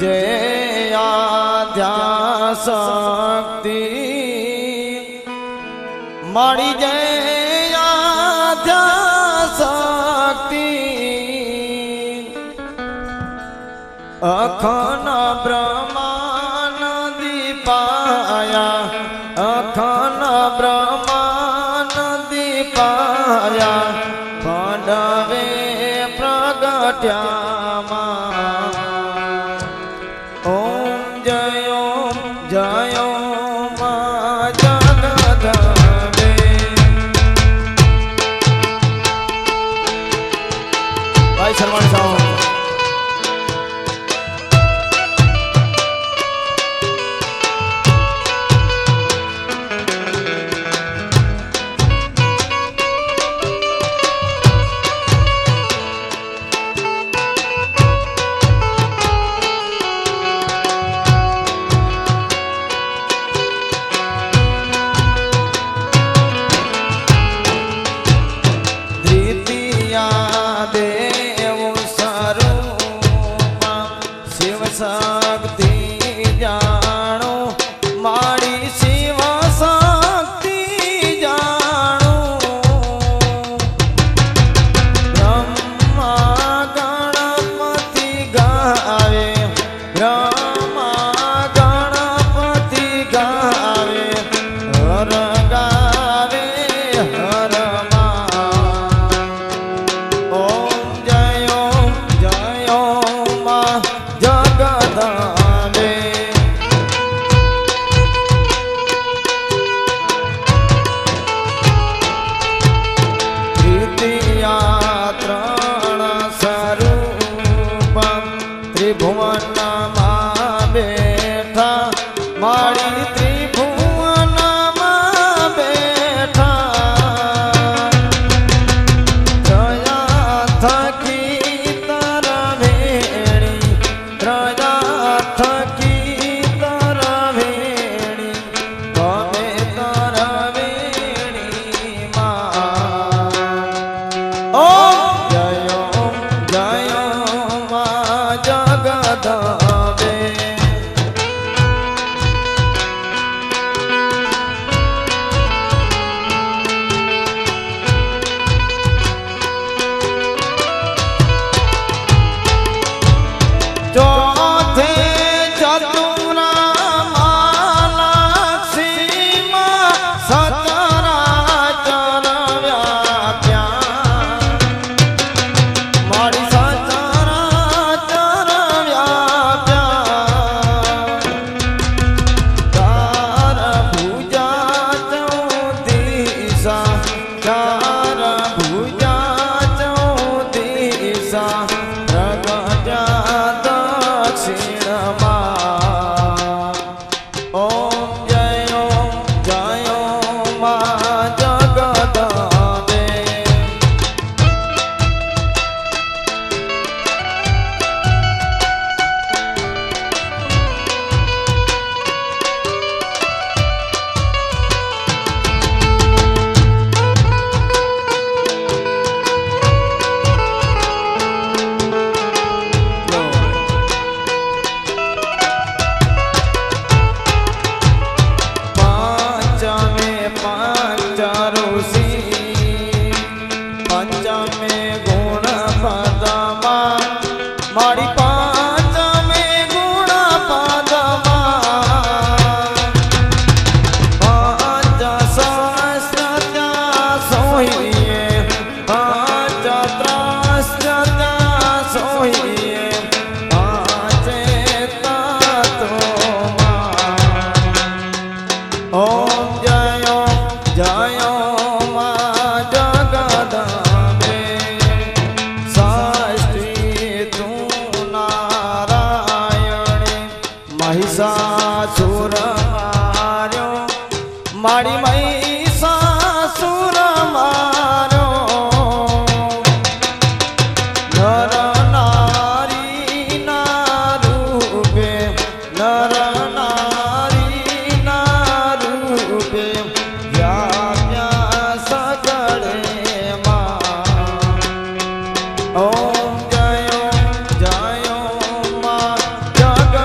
जय आद्या शक्ति मारी जय आद्या शक्ति अखन ब्रह्मानंद पाया अखन ब्रह्मानंद पाया पांडवे प्रगट्या शर्मानी साहब शक्ति जानो मारी शिव शक्ति जानो ब्रह्मा गणपति गावे ब्रह्मा गणपति गावे हर गावे हर त्रिभुवन मां बैठा मारी त्रिभुवन मां बैठा जया थकी तरवेणी जया थकी तरवेणी तमे तरवेणी मां ओ जयो जयो मां जगदंबे चौथे चतुरा महालक्ष्मी सचराचर व्याप्या मारी सचराचर व्याप्या चार भुजा चौदिशा चार भुजा चौदिशा प्रगट्या दक्षिणमा ओम जय मां जगदंबे पंचमे गुण पदमा मारी पंचमे गुण पदमा पंच सहस्र सोहिए पंच त्रस्त्र सोहिए पांचे तत्वमा ओम जयो जयो मां जगदंबे महिषासुर मार्यो मारी महिषासुर मार्यो नर नारी ना रूपे नर नारी ना रूपे व्याप्या सकळे मां ओम जयो जयो मां जग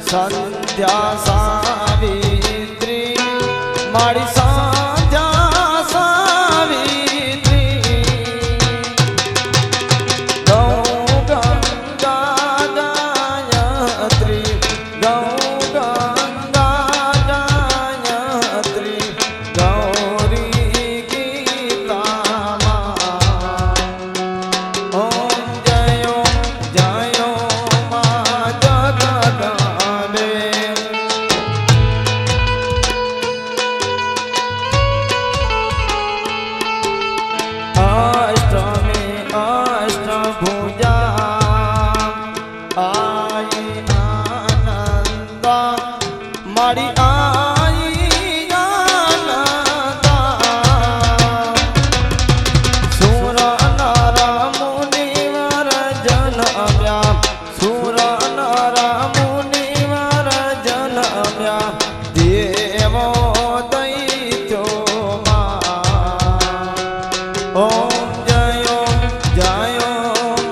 સંધ્યા સાવિત્રી મારી સંધ્યા સાવિત્રી ગૌ ગંગા ગાયત્રી ગૌ ગંગા ગાયત્રી ગૌરી ગીતામાં ઓમ જયો જયો મા જગદંબે અષ્ટમી અષ્ટભુજા આઈ આનંદા મારી આઈ આનંદા સુર નર મુનિવર જન્મ્યા સુર નર મુનિવર જન્મ્યા દેવો દૈત્યોમાં ઓમ જયો જયો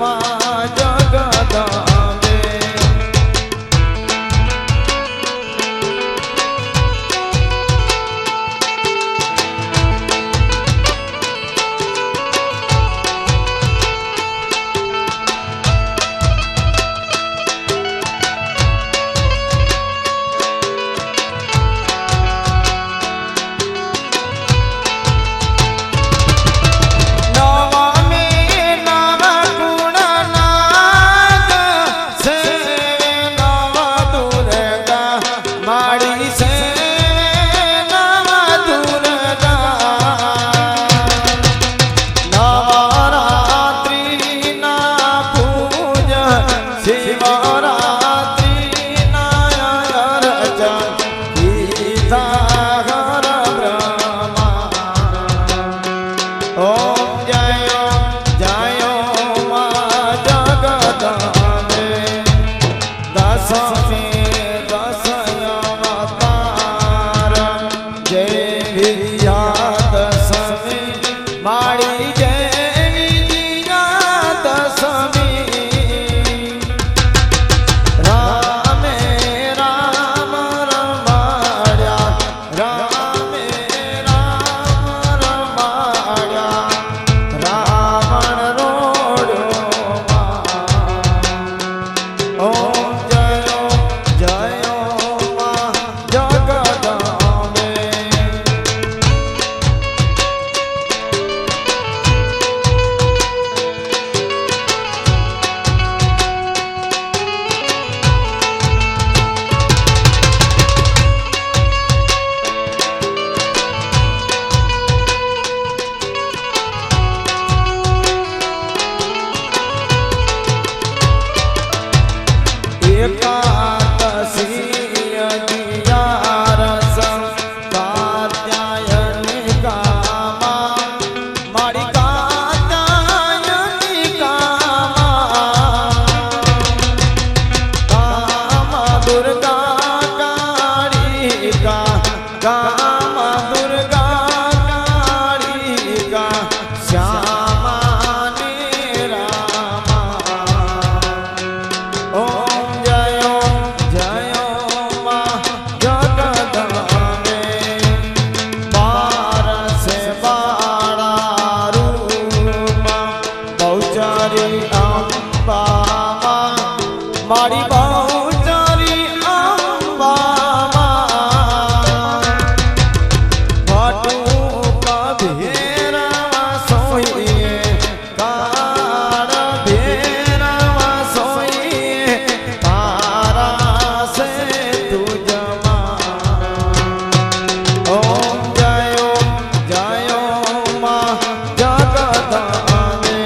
મા જગદંબે મારી જય વિજયાદશમી રામે રામ રમાડ્યા રામે રામ રમાડ્યા રાવણ રોડ્યો ઓમ જયો જયો મા જગદંબે એકાદશી અગિયારસ કાત્યાયનિકામાં મારી કાત્યાયનિકામાં કામ દુર્ગા કાળિકા કામ દુર્ગા કાળિકા શ્યામા ને રામા ઓમ જયો જયો મા જગદંબે બારસે બાળા રૂપમાં બહુચરી અંબામાં મારી બહુચરી અંબામાં ભટુક ભેરવા સોઈએ કાળ ભેરવા સોઈએ તારા સે તુજમાં ઓમ જયો જયો મા જગદંબે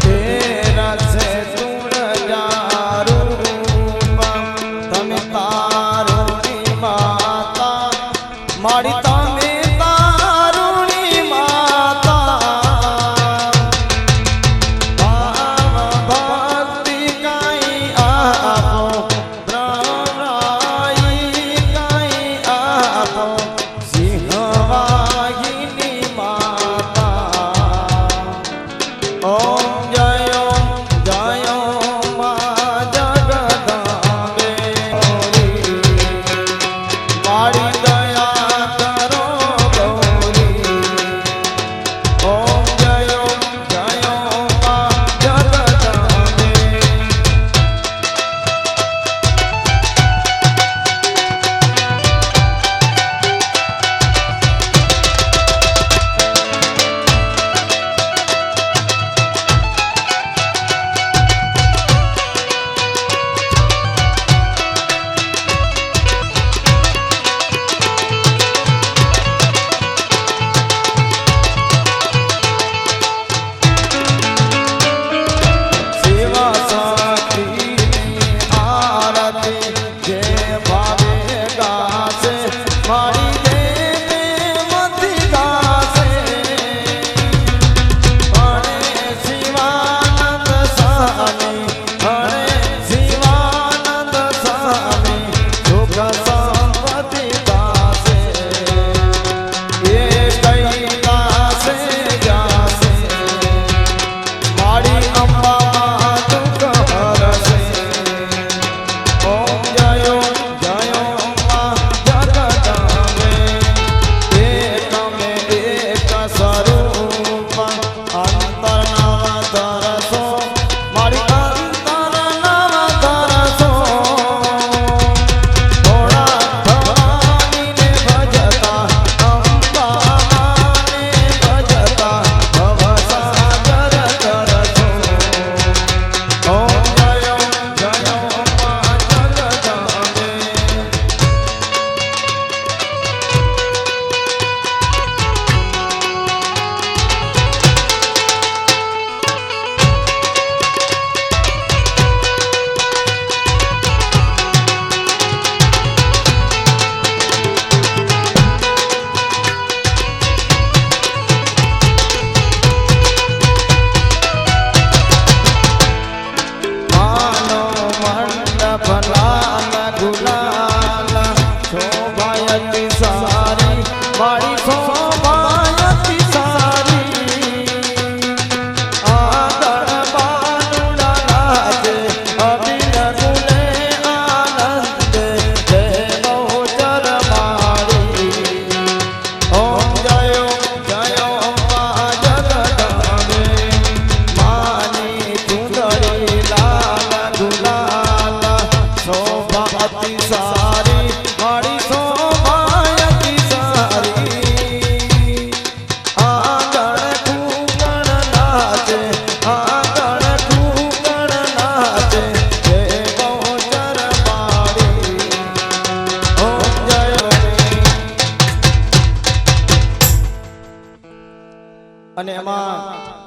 તેરસે તુળજા રૂપમાં તમે તારુણી માતા મારી તમે તારુણી માતા ભાવ ભક્તિ કાંઈ આપો પ્રણાઈ કાંઈ આપો મારી શોભા અતિ સારી આગળ કુકણ નાચે આગળ કુકણ નાચે જય ગૌચર બાળી ઓમ જય અને એમાં